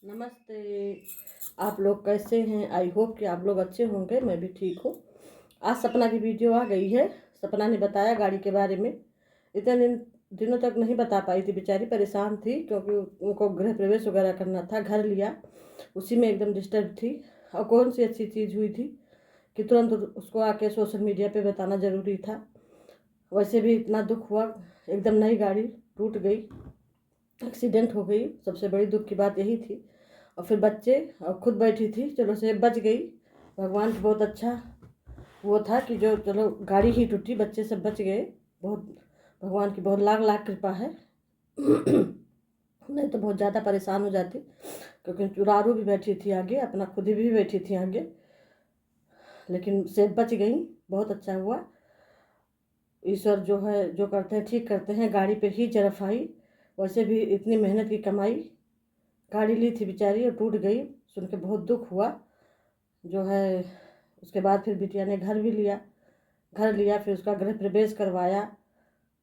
नमस्ते। आप लोग कैसे हैं? आई होप कि आप लोग अच्छे होंगे। मैं भी ठीक हूँ। आज सपना की वीडियो आ गई है। सपना ने बताया गाड़ी के बारे में। इतने दिनों तक नहीं बता पाई थी, बेचारी परेशान थी क्योंकि उनको गृह प्रवेश वगैरह करना था, घर लिया, उसी में एकदम डिस्टर्ब थी। और कौन सी अच्छी चीज़ हुई थी कि तुरंत उसको आके सोशल मीडिया पे बताना ज़रूरी था। वैसे भी इतना दुख हुआ, एकदम नई गाड़ी टूट गई, एक्सीडेंट हो गई। सबसे बड़ी दुख की बात यही थी। और फिर बच्चे और खुद बैठी थी, चलो से बच गई। भगवान की बहुत अच्छा वो था कि जो चलो गाड़ी ही टूटी, बच्चे सब बच गए। बहुत भगवान की बहुत लाख लाख कृपा है। नहीं तो बहुत ज़्यादा परेशान हो जाती, क्योंकि चुरारू भी बैठी थी आगे, अपना खुद भी बैठी थी आगे, लेकिन से बच गई। बहुत अच्छा हुआ। ईश्वर जो है जो करते हैं ठीक करते हैं। गाड़ी पे ही जरफ आई। वैसे भी इतनी मेहनत की कमाई, गाड़ी ली थी बेचारी और टूट गई। सुन के बहुत दुख हुआ। जो है उसके बाद फिर बिटिया ने घर भी लिया, घर लिया, फिर उसका गृह प्रवेश करवाया,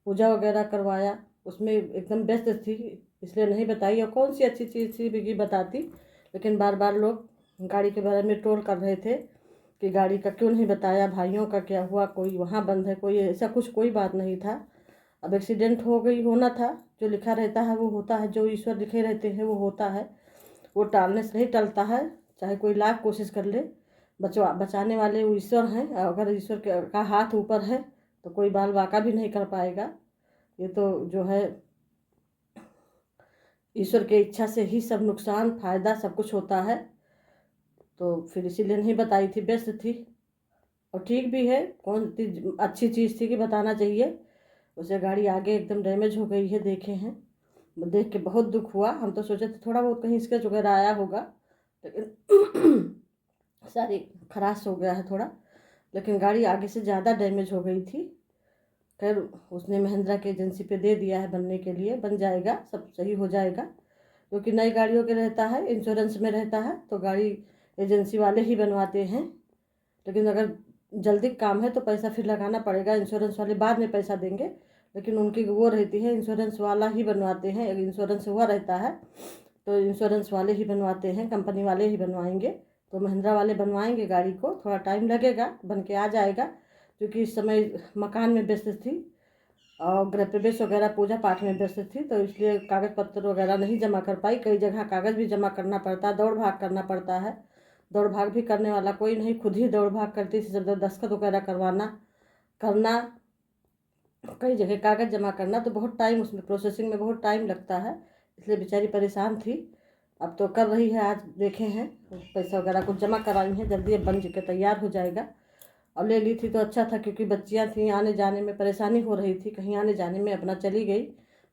पूजा वगैरह करवाया। उसमें एकदम व्यस्त थी, इसलिए नहीं बताई। और कौन सी अच्छी चीज़ थी भी बताती, लेकिन बार बार लोग गाड़ी के बारे में ट्रोल कर रहे थे कि गाड़ी का क्यों नहीं बताया, भाइयों का क्या हुआ, कोई वहाँ बंद है, कोई ऐसा कुछ कोई बात नहीं था। अब एक्सीडेंट हो गई, होना था। जो लिखा रहता है वो होता है, जो ईश्वर लिखे रहते हैं वो होता है। वो टालने से नहीं टलता है, चाहे कोई लाख कोशिश कर ले। बचाने वाले वो ईश्वर हैं। अगर ईश्वर का हाथ ऊपर है तो कोई बाल बाका भी नहीं कर पाएगा। ये तो जो है ईश्वर की इच्छा से ही सब नुकसान फायदा सब कुछ होता है। तो फिर इसीलिए नहीं बताई थी, व्यस्त थी। और ठीक भी है, कौन सी अच्छी चीज़ थी कि बताना चाहिए। उसे गाड़ी आगे एकदम डैमेज हो गई है, देखे हैं। देख के बहुत दुख हुआ। हम तो सोचे थे थोड़ा बहुत कहीं स्क्रैच वगैरह आया होगा, लेकिन सारी खराश हो गया है थोड़ा। लेकिन गाड़ी आगे से ज़्यादा डैमेज हो गई थी। खैर उसने महिंद्रा के एजेंसी पे दे दिया है बनने के लिए, बन जाएगा, सब सही हो जाएगा। क्योंकि नई गाड़ियों के रहता है, इंश्योरेंस में रहता है, तो गाड़ी एजेंसी वाले ही बनवाते हैं। लेकिन अगर जल्दी काम है तो पैसा फिर लगाना पड़ेगा, इंश्योरेंस वाले बाद में पैसा देंगे। लेकिन उनकी वो रहती है, इंश्योरेंस वाला ही बनवाते हैं। अगर इंश्योरेंस हुआ रहता है तो इंश्योरेंस वाले ही बनवाते हैं, कंपनी वाले ही बनवाएंगे। तो महिंद्रा वाले बनवाएंगे गाड़ी को, थोड़ा टाइम लगेगा, बन के आ जाएगा। क्योंकि इस समय मकान में व्यस्त थी और गृह प्रवेश वगैरह पूजा पाठ में व्यस्त थी, तो इसलिए कागज़ पत्र वगैरह नहीं जमा कर पाई। कई जगह कागज़ भी जमा करना पड़ता है, दौड़ भाग करना पड़ता है। दौड़ भाग भी करने वाला कोई नहीं, खुद ही दौड़ भाग करती थी, सब दस्तखत वगैरह करवाना करना, कई जगह कागज़ जमा करना, तो बहुत टाइम उसमें प्रोसेसिंग में बहुत टाइम लगता है। इसलिए बेचारी परेशान थी। अब तो कर रही है, आज देखे हैं पैसा वगैरह कुछ जमा कराई हैं, जल्दी अब बन के तैयार हो जाएगा। अब ले ली थी तो अच्छा था, क्योंकि बच्चियाँ थी, आने जाने में परेशानी हो रही थी, कहीं आने जाने में। अपना चली गई,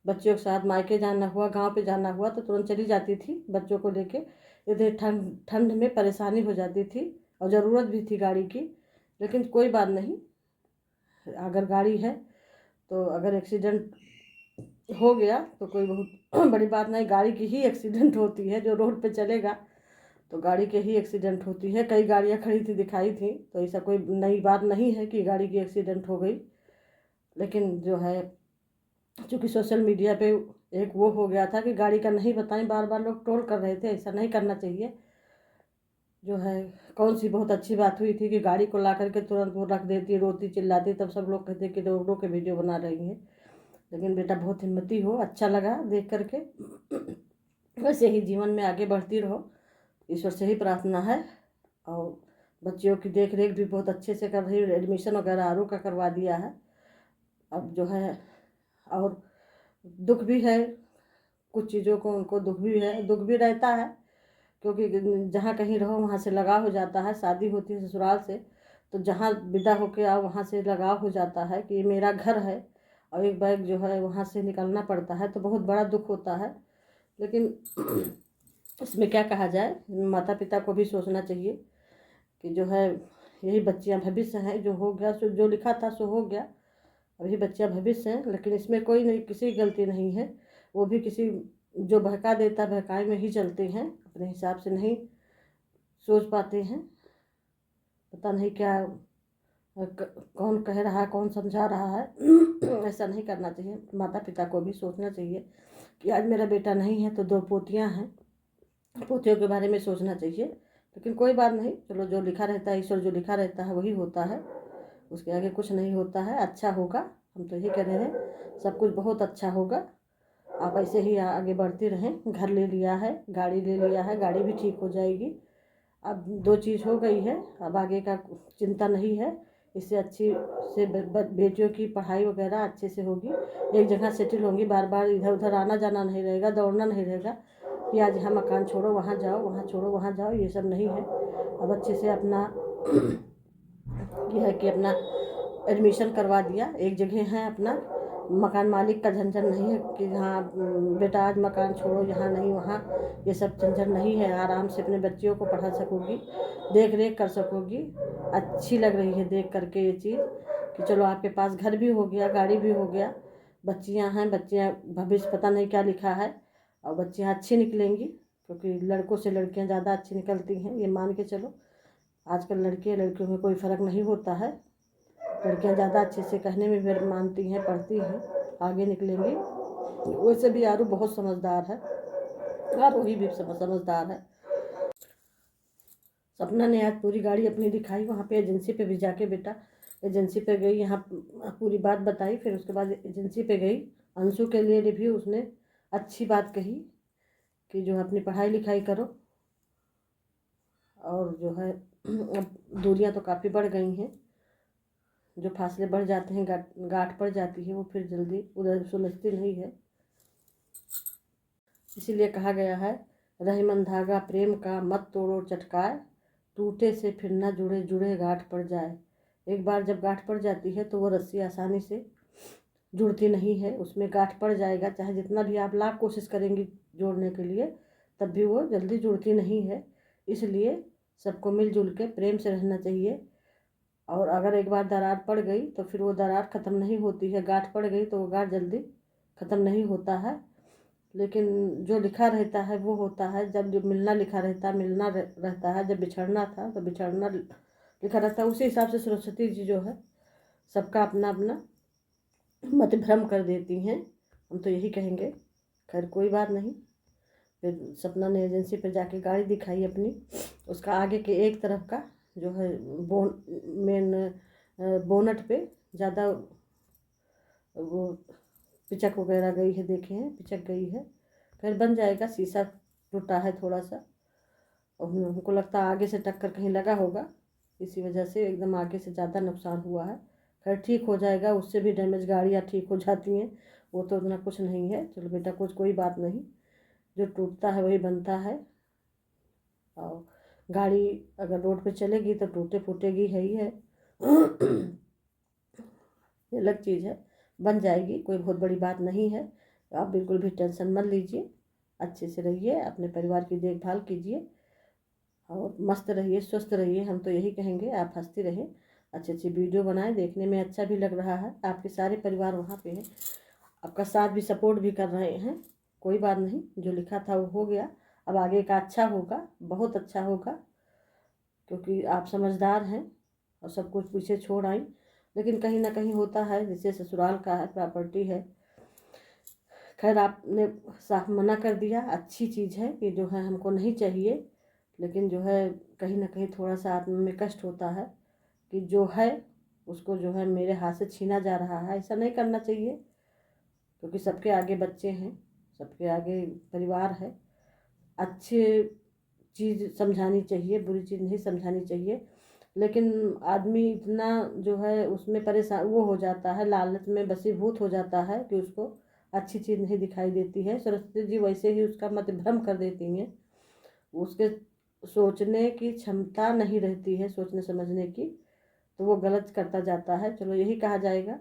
बच्चियों के साथ मायके जाना हुआ, गांव पे जाना हुआ तो तुरंत चली जाती थी बच्चों को लेके। इतने ठंड ठंड में परेशानी हो जाती थी और ज़रूरत भी थी गाड़ी की। लेकिन कोई बात नहीं, अगर गाड़ी है तो अगर एक्सीडेंट हो गया तो कोई बहुत बड़ी बात नहीं। गाड़ी की ही एक्सीडेंट होती है, जो रोड पे चलेगा तो गाड़ी के ही एक्सीडेंट होती है। कई गाड़ियाँ खड़ी थी, दिखाई थी, तो ऐसा कोई नई बात नहीं है कि गाड़ी की एक्सीडेंट हो गई। लेकिन जो है चूँकि सोशल मीडिया पे एक वो हो गया था कि गाड़ी का नहीं बताएं, बार बार लोग ट्रोल कर रहे थे, ऐसा नहीं करना चाहिए। जो है कौन सी बहुत अच्छी बात हुई थी कि गाड़ी को ला करके तुरंत वो रख देती, रोती चिल्लाती, तब सब लोग कहते कि रो रो के वीडियो बना रही हैं। लेकिन बेटा बहुत हिम्मती हो, अच्छा लगा देख करके। वैसे ही जीवन में आगे बढ़ती रहो, ईश्वर से ही प्रार्थना है। और बच्चियों की देख रेख भी बहुत अच्छे से कर रही हूँ, एडमिशन वगैरह आरू का करवा दिया है। अब जो है और दुख भी है, कुछ चीज़ों को उनको दुख भी है, दुख भी रहता है, क्योंकि जहाँ कहीं रहो वहाँ से लगाव हो जाता है। शादी होती है ससुराल से, तो जहाँ विदा होके आओ वहाँ से लगाव हो जाता है कि ये मेरा घर है, और एक बैग जो है वहाँ से निकलना पड़ता है, तो बहुत बड़ा दुख होता है। लेकिन इसमें क्या कहा जाए, माता पिता को भी सोचना चाहिए कि जो है यही बच्चियां भविष्य हैं। जो हो गया सो जो लिखा था सो हो गया, अभी बच्चियां भविष्य हैं। लेकिन इसमें कोई नहीं, किसी की गलती नहीं है। वो भी किसी जो बहका देता बहकाए में ही चलते हैं, अपने हिसाब से नहीं सोच पाते हैं। पता नहीं क्या कौन कह रहा है, कौन समझा रहा है। ऐसा नहीं करना चाहिए। माता पिता को भी सोचना चाहिए कि आज मेरा बेटा नहीं है तो दो पोतियाँ हैं, पोतियों के बारे में सोचना चाहिए। लेकिन कोई बात नहीं, चलो जो लिखा रहता है, ईश्वर जो लिखा रहता है वही होता है, उसके आगे कुछ नहीं होता है। अच्छा होगा, हम तो यही कह रहे हैं, सब कुछ बहुत अच्छा होगा। आप ऐसे ही आगे बढ़ते रहें। घर ले लिया है, गाड़ी ले लिया है, गाड़ी भी ठीक हो जाएगी। अब 2 चीज़ हो गई है, अब आगे का चिंता नहीं है। इससे अच्छी से बेटियों की पढ़ाई वगैरह अच्छे से होगी, एक जगह सेटल होंगी, बार बार इधर उधर आना जाना नहीं रहेगा, दौड़ना नहीं रहेगा कि आज यहाँ मकान छोड़ो वहाँ जाओ, वहाँ छोड़ो वहाँ जाओ, ये सब नहीं है। अब अच्छे से अपना यह है कि अपना एडमिशन करवा दिया, एक जगह है अपना, मकान मालिक का झंझट नहीं है कि हाँ बेटा आज मकान छोड़ो, यहाँ नहीं वहाँ, ये सब झंझट नहीं है। आराम से अपने बच्चियों को पढ़ा सकोगी, देख रेख कर सकोगी। अच्छी लग रही है देख करके ये चीज़ कि चलो आपके पास घर भी हो गया, गाड़ी भी हो गया, बच्चियाँ हैं, बच्चियाँ भविष्य पता नहीं क्या लिखा है, और बच्चियाँ अच्छी निकलेंगी, क्योंकि लड़कों से लड़कियाँ ज़्यादा अच्छी निकलती हैं, ये मान के चलो। आजकल लड़के लड़कियों में कोई फ़र्क नहीं होता है, लड़कियां ज़्यादा अच्छे से कहने में भी मानती हैं, पढ़ती हैं, आगे निकलेंगी। वैसे भी आरू बहुत समझदार है, आरोही भी समझदार है। सपना ने आज पूरी गाड़ी अपनी दिखाई, वहाँ पे एजेंसी पे भी जाके बेटा, एजेंसी पे गई, यहाँ पूरी बात बताई, फिर उसके बाद एजेंसी पे गई, अंशु के लिए भी उसने अच्छी बात कही कि जो अपनी पढ़ाई लिखाई करो, और जो है अब दूरियाँ तो काफ़ी बढ़ गई हैं, जो फासले बढ़ जाते हैं, गांठ पड़ जाती है, वो फिर जल्दी उधर सुलझती नहीं है। इसीलिए कहा गया है, रही मन धागा प्रेम का मत तोड़ो चटकाए, टूटे से फिर न जुड़े जुड़े गांठ पड़ जाए। एक बार जब गांठ पड़ जाती है तो वो रस्सी आसानी से जुड़ती नहीं है, उसमें गांठ पड़ जाएगा, चाहे जितना भी आप लाख कोशिश करेंगी जोड़ने के लिए, तब भी वो जल्दी जुड़ती नहीं है। इसलिए सबको मिलजुल के प्रेम से रहना चाहिए। और अगर एक बार दरार पड़ गई तो फिर वो दरार ख़त्म नहीं होती है, गांठ पड़ गई तो वो गांठ जल्दी ख़त्म नहीं होता है। लेकिन जो लिखा रहता है वो होता है, जब जो मिलना लिखा रहता है मिलना रहता है, जब बिछड़ना था तो बिछड़ना लिखा रहता है। उसी हिसाब से सरस्वती जी जो है सबका अपना अपना मत भ्रम कर देती हैं, हम तो यही कहेंगे। खैर कोई बात नहीं, फिर सपना ने एजेंसी पर जाके गाड़ी दिखाई अपनी, उसका आगे के एक तरफ का जो है मेन बोनट पे ज़्यादा वो पिचक वगैरह गई है, देखे हैं पिचक गई है, फिर बन जाएगा। शीशा टूटा है थोड़ा सा, और हमको लगता है आगे से टक्कर कहीं लगा होगा, इसी वजह से एकदम आगे से ज़्यादा नुकसान हुआ है। खैर ठीक हो जाएगा, उससे भी डैमेज गाड़ियाँ ठीक हो जाती हैं, वो तो उतना कुछ नहीं है। चलो बेटा कुछ कोई बात नहीं, जो टूटता है वही बनता है। और गाड़ी अगर रोड पे चलेगी तो टूटे फूटेगी है ही है ये अलग चीज़ है, बन जाएगी, कोई बहुत बड़ी बात नहीं है। तो आप बिल्कुल भी टेंशन मत लीजिए, अच्छे से रहिए, अपने परिवार की देखभाल कीजिए, और मस्त रहिए, स्वस्थ रहिए। हम तो यही कहेंगे, आप हंसती रहें, अच्छी अच्छी वीडियो बनाएं, देखने में अच्छा भी लग रहा है, आपके सारे परिवार वहाँ पे हैं, आपका साथ भी सपोर्ट भी कर रहे हैं। कोई बात नहीं, जो लिखा था वो हो गया, अब आगे का अच्छा होगा, बहुत अच्छा होगा, क्योंकि आप समझदार हैं और सब कुछ पीछे छोड़ आई। लेकिन कहीं ना कहीं होता है, जैसे ससुराल का है, प्रॉपर्टी है। खैर आपने साफ मना कर दिया, अच्छी चीज़ है कि जो है हमको नहीं चाहिए, लेकिन जो है कहीं ना कहीं थोड़ा सा आत्मा में कष्ट होता है कि जो है उसको जो है मेरे हाथ से छीना जा रहा है। ऐसा नहीं करना चाहिए, क्योंकि सबके आगे बच्चे हैं, सबके आगे परिवार है, अच्छे चीज़ समझानी चाहिए, बुरी चीज़ नहीं समझानी चाहिए। लेकिन आदमी इतना जो है उसमें परेशान वो हो जाता है, लालच में बसीभूत हो जाता है कि उसको अच्छी चीज़ नहीं दिखाई देती है। सरस्वती जी वैसे ही उसका मत भ्रम कर देती हैं, उसके सोचने की क्षमता नहीं रहती है, सोचने समझने की, तो वो गलत करता जाता है। चलो यही कहा जाएगा।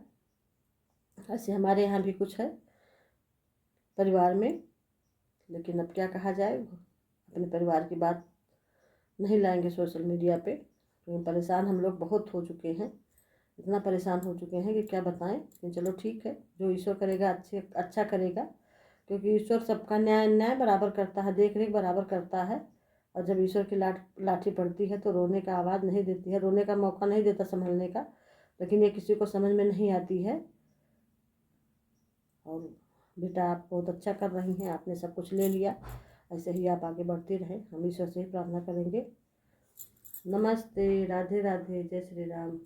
ऐसे हमारे यहाँ भी कुछ है परिवार में, लेकिन अब क्या कहा जाए, अपने परिवार की बात नहीं लाएंगे सोशल मीडिया पे, क्योंकि परेशान हम लोग बहुत हो चुके हैं, इतना परेशान हो चुके हैं कि क्या बताएं। लेकिन चलो ठीक है, जो ईश्वर करेगा अच्छा करेगा, क्योंकि ईश्वर सबका न्याय न्याय बराबर करता है, देख रेख बराबर करता है। और जब ईश्वर की लाठी पड़ती है तो रोने का आवाज़ नहीं देती है, रोने का मौका नहीं देता संभलने का, लेकिन ये किसी को समझ में नहीं आती है। और बेटा आप बहुत अच्छा कर रही हैं, आपने सब कुछ ले लिया, ऐसे ही आप आगे बढ़ते रहें, हम ईश्वर से ही प्रार्थना करेंगे। नमस्ते, राधे राधे, जय श्री राम।